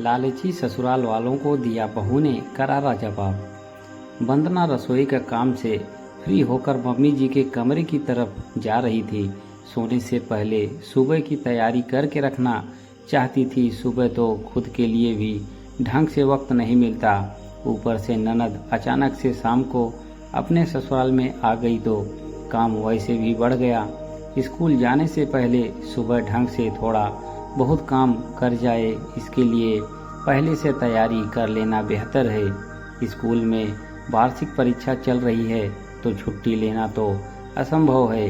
लालची ससुराल वालों को दिया बहू ने करारा जवाब। वंदना रसोई का काम से फ्री होकर मम्मी जी के कमरे की तरफ जा रही थी। सोने से पहले सुबह की तैयारी करके रखना चाहती थी। सुबह तो खुद के लिए भी ढंग से वक्त नहीं मिलता, ऊपर से ननद अचानक से शाम को अपने ससुराल में आ गई तो काम वैसे भी बढ़ गया। स्कूल जाने से पहले सुबह ढंग से थोड़ा बहुत काम कर जाए, इसके लिए पहले से तैयारी कर लेना बेहतर है। स्कूल में वार्षिक परीक्षा चल रही है तो छुट्टी लेना तो असंभव है।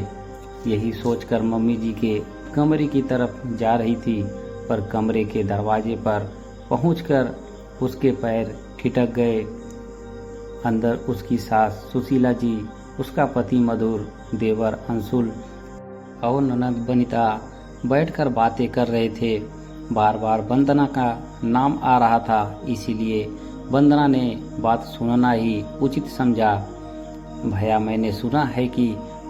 यही सोचकर मम्मी जी के कमरे की तरफ जा रही थी, पर कमरे के दरवाजे पर पहुंचकर उसके पैर खिटक गए। अंदर उसकी सास सुशीला जी, उसका पति मधुर, देवर अंशुल और ननद बनीता बैठकर बातें कर रहे थे। बार बार वंदना का नाम आ रहा था, इसीलिए वंदना ने बात सुनना ही उचित समझा। भैया, मैंने सुना है कि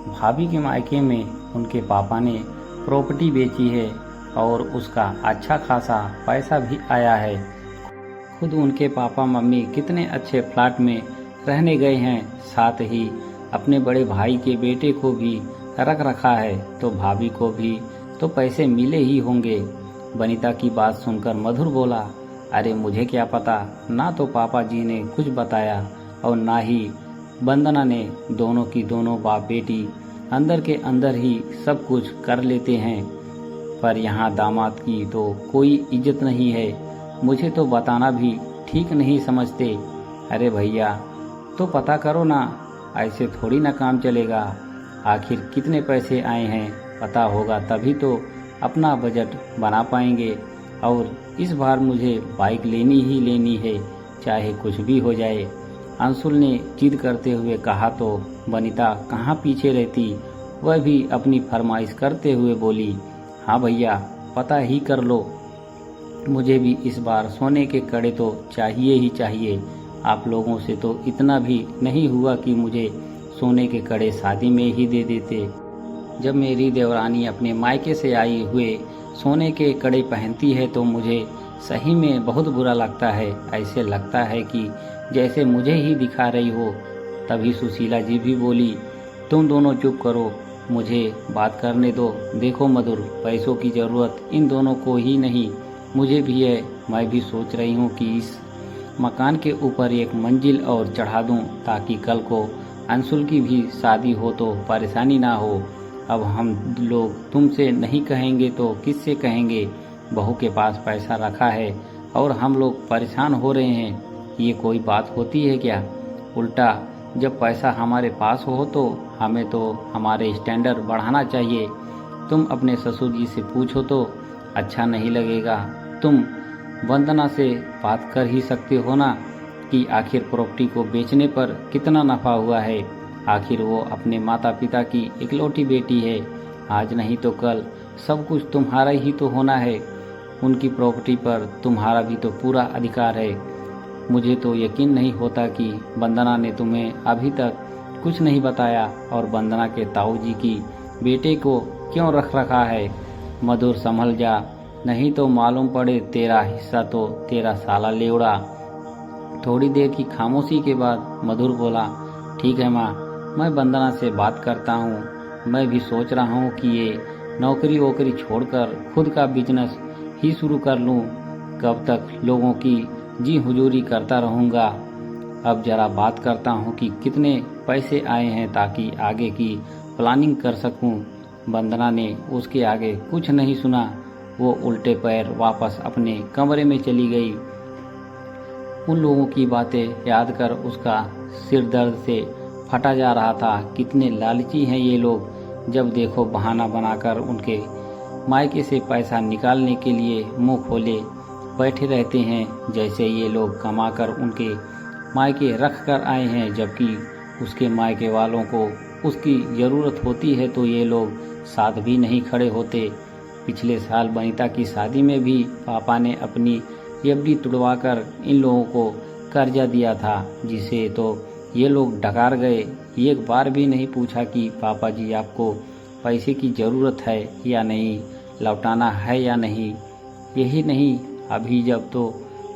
भाभी के मायके में उनके पापा ने प्रॉपर्टी बेची है और उसका अच्छा खासा पैसा भी आया है। खुद उनके पापा मम्मी कितने अच्छे फ्लैट में रहने गए हैं, साथ ही अपने बड़े भाई के बेटे को भी रख रखा है, तो भाभी को भी तो पैसे मिले ही होंगे। बनीता की बात सुनकर मधुर बोला, अरे मुझे क्या पता, ना तो पापा जी ने कुछ बताया और ना ही वंदना ने। दोनों की दोनों बाप बेटी अंदर के अंदर ही सब कुछ कर लेते हैं, पर यहाँ दामाद की तो कोई इज्जत नहीं है। मुझे तो बताना भी ठीक नहीं समझते। अरे भैया, तो पता करो ना, ऐसे थोड़ी ना काम चलेगा। आखिर कितने पैसे आए हैं पता होगा, तभी तो अपना बजट बना पाएंगे। और इस बार मुझे बाइक लेनी ही लेनी है, चाहे कुछ भी हो जाए। अंशुल ने जिद करते हुए कहा तो बनीता कहाँ पीछे रहती, वह भी अपनी फरमाइश करते हुए बोली, हाँ भैया, पता ही कर लो। मुझे भी इस बार सोने के कड़े तो चाहिए ही चाहिए। आप लोगों से तो इतना भी नहीं हुआ कि मुझे सोने के कड़े शादी में ही दे देते। जब मेरी देवरानी अपने मायके से आई हुए सोने के कड़े पहनती है तो मुझे सही में बहुत बुरा लगता है। ऐसे लगता है कि जैसे मुझे ही दिखा रही हो। तभी सुशीला जी भी बोली, तुम दोनों चुप करो, मुझे बात करने दो। देखो मधुर, पैसों की ज़रूरत इन दोनों को ही नहीं, मुझे भी है। मैं भी सोच रही हूँ कि इस मकान के ऊपर एक मंजिल और चढ़ा दूँ, ताकि कल को अंशुल की भी शादी हो तो परेशानी ना हो। अब हम लोग तुमसे नहीं कहेंगे तो किससे कहेंगे? बहू के पास पैसा रखा है और हम लोग परेशान हो रहे हैं, ये कोई बात होती है क्या? उल्टा जब पैसा हमारे पास हो तो हमें तो हमारे स्टैंडर्ड बढ़ाना चाहिए। तुम अपने ससुर जी से पूछो तो अच्छा नहीं लगेगा। तुम वंदना से बात कर ही सकते हो ना कि आखिर प्रॉपर्टी को बेचने पर कितना नफा हुआ है। आखिर वो अपने माता पिता की इकलौती बेटी है। आज नहीं तो कल सब कुछ तुम्हारा ही तो होना है। उनकी प्रॉपर्टी पर तुम्हारा भी तो पूरा अधिकार है। मुझे तो यकीन नहीं होता कि वंदना ने तुम्हें अभी तक कुछ नहीं बताया और वंदना के ताऊ जी की बेटे को क्यों रख रखा है। मधुर, संभल जा, नहीं तो मालूम पड़े तेरा हिस्सा तो तेरा साला ले उड़ा। थोड़ी देर की खामोशी के बाद मधुर बोला, ठीक है माँ, मैं वंदना से बात करता हूँ। मैं भी सोच रहा हूँ कि ये नौकरी वोकरी छोड़कर खुद का बिजनेस ही शुरू कर लूँ। कब तक लोगों की जी हुजूरी करता रहूँगा। अब जरा बात करता हूँ कि कितने पैसे आए हैं, ताकि आगे की प्लानिंग कर सकूँ। वंदना ने उसके आगे कुछ नहीं सुना। वो उल्टे पैर वापस अपने कमरे में चली गई। उन लोगों की बातें याद कर उसका सिर दर्द से फटा जा रहा था। कितने लालची हैं ये लोग, जब देखो बहाना बनाकर उनके मायके से पैसा निकालने के लिए मुंह खोले बैठे रहते हैं, जैसे ये लोग कमाकर उनके मायके रख कर आए हैं। जबकि उसके मायके वालों को उसकी ज़रूरत होती है तो ये लोग साथ भी नहीं खड़े होते। पिछले साल बनीता की शादी में भी पापा ने अपनी एफडी तुड़वाकर इन लोगों को कर्जा दिया था, जिसे तो ये लोग डकार गए। एक बार भी नहीं पूछा कि पापा जी आपको पैसे की ज़रूरत है या नहीं, लौटाना है या नहीं। यही नहीं, अभी जब तो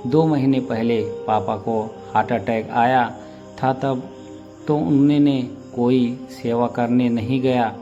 2 महीने पहले पापा को हार्ट अटैक आया था, तब तो उन्होंने कोई सेवा करने नहीं गया।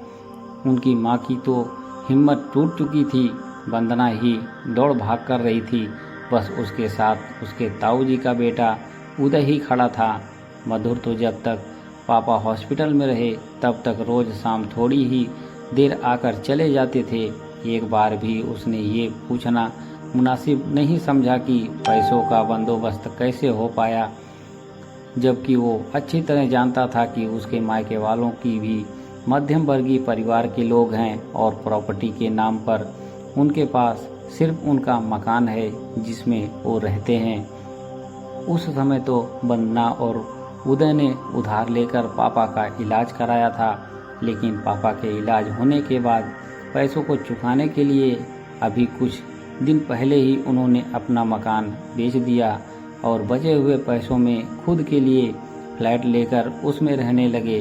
उनकी माँ की तो हिम्मत टूट चुकी थी। वंदना ही दौड़ भाग कर रही थी। बस उसके साथ उसके ताऊ जी का बेटा उदय ही खड़ा था। मधुर तो जब तक पापा हॉस्पिटल में रहे तब तक रोज शाम थोड़ी ही देर आकर चले जाते थे। एक बार भी उसने ये पूछना मुनासिब नहीं समझा कि पैसों का बंदोबस्त कैसे हो पाया, जबकि वो अच्छी तरह जानता था कि उसके मायके वालों की भी मध्यम वर्गीय परिवार के लोग हैं और प्रॉपर्टी के नाम पर उनके पास सिर्फ उनका मकान है जिसमें वो रहते हैं। उस समय तो वंदना और उदय ने उधार लेकर पापा का इलाज कराया था, लेकिन पापा के इलाज होने के बाद पैसों को चुकाने के लिए अभी कुछ दिन पहले ही उन्होंने अपना मकान बेच दिया और बचे हुए पैसों में खुद के लिए फ्लैट लेकर उसमें रहने लगे।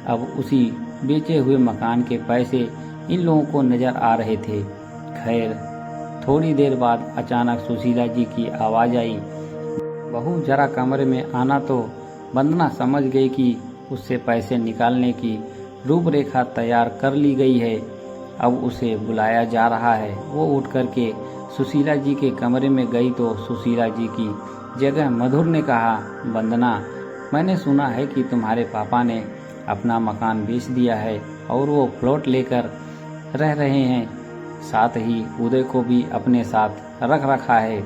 अब उसी बेचे हुए मकान के पैसे इन लोगों को नज़र आ रहे थे। खैर, थोड़ी देर बाद अचानक सुशीला जी की आवाज़ आई। बहू जरा कमरे में आना। तो वंदना समझ गई कि उससे पैसे निकालने की रूपरेखा तैयार कर ली गई है। अब उसे बुलाया जा रहा है। वो उठ करके सुशीला जी के कमरे में गई तो सुशीला जी की जगह मधुर ने कहा, वंदना, मैंने सुना है कि तुम्हारे पापा ने अपना मकान बेच दिया है और वो प्लॉट लेकर रह रहे हैं। साथ ही उदय को भी अपने साथ रख रखा है।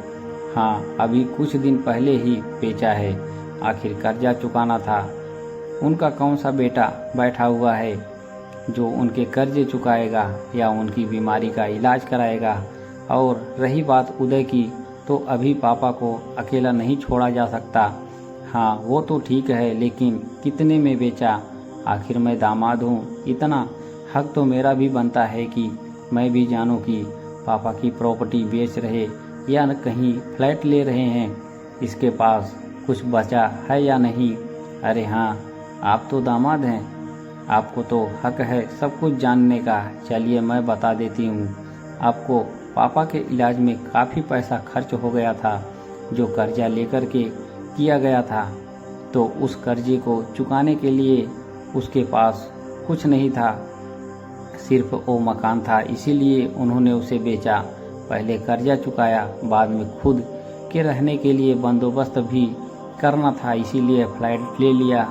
हाँ, अभी कुछ दिन पहले ही बेचा है। आखिर कर्जा चुकाना था। उनका कौन सा बेटा बैठा हुआ है जो उनके कर्जे चुकाएगा या उनकी बीमारी का इलाज कराएगा। और रही बात उदय की, तो अभी पापा को अकेला नहीं छोड़ा जा सकता। हाँ, वो तो ठीक है, लेकिन कितने में बेचा? आखिर मैं दामाद हूँ। इतना हक तो मेरा भी बनता है कि मैं भी जानूँ कि पापा की प्रॉपर्टी बेच रहे या कहीं फ्लैट ले रहे हैं, इसके पास कुछ बचा है या नहीं। अरे हाँ, आप तो दामाद हैं, आपको तो हक है सब कुछ जानने का। चलिए मैं बता देती हूँ आपको। पापा के इलाज में काफ़ी पैसा खर्च हो गया था जो कर्जा लेकर के किया गया था। तो उस कर्जे को चुकाने के लिए उसके पास कुछ नहीं था, सिर्फ वो मकान था। इसीलिए उन्होंने उसे बेचा। पहले कर्जा चुकाया, बाद में खुद के रहने के लिए बंदोबस्त भी करना था, इसीलिए फ्लैट ले लिया।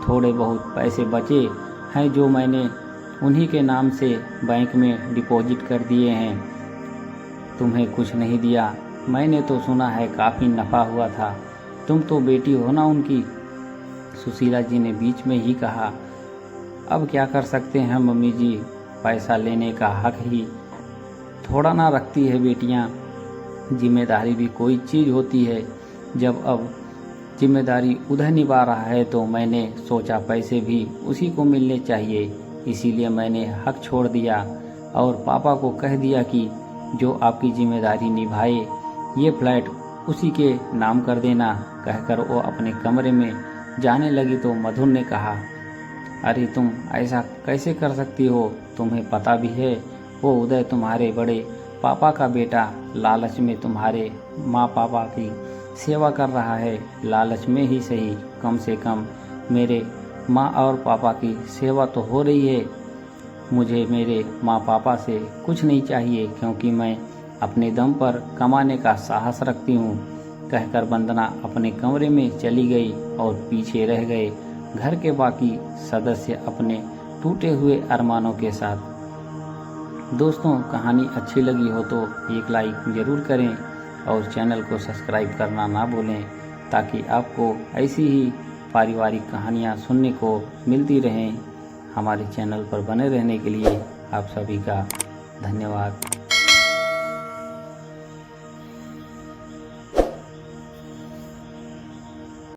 थोड़े बहुत पैसे बचे हैं जो मैंने उन्हीं के नाम से बैंक में डिपॉजिट कर दिए हैं। तुम्हें कुछ नहीं दिया। मैंने तो सुना है काफ़ी नफ़ा हुआ था। तुम तो बेटी हो ना उनकी। सुशीला जी ने बीच में ही कहा, अब क्या कर सकते हैं मम्मी जी, पैसा लेने का हक ही थोड़ा ना रखती है बेटियां। जिम्मेदारी भी कोई चीज़ होती है। जब अब जिम्मेदारी उधर निभा रहा है तो मैंने सोचा पैसे भी उसी को मिलने चाहिए। इसीलिए मैंने हक छोड़ दिया और पापा को कह दिया कि जो आपकी जिम्मेदारी निभाए ये फ्लैट उसी के नाम कर देना। कहकर वो अपने कमरे में जाने लगी तो मधुर ने कहा, अरे तुम ऐसा कैसे कर सकती हो? तुम्हें पता भी है वो उदय तुम्हारे बड़े पापा का बेटा लालच में तुम्हारे माँ पापा की सेवा कर रहा है। लालच में ही सही, कम से कम मेरे माँ और पापा की सेवा तो हो रही है। मुझे मेरे माँ पापा से कुछ नहीं चाहिए, क्योंकि मैं अपने दम पर कमाने का साहस रखती हूँ। कहकर वंदना अपने कमरे में चली गई और पीछे रह गए घर के बाकी सदस्य अपने टूटे हुए अरमानों के साथ। दोस्तों, कहानी अच्छी लगी हो तो एक लाइक ज़रूर करें और चैनल को सब्सक्राइब करना ना भूलें, ताकि आपको ऐसी ही पारिवारिक कहानियाँ सुनने को मिलती रहें। हमारे चैनल पर बने रहने के लिए आप सभी का धन्यवाद।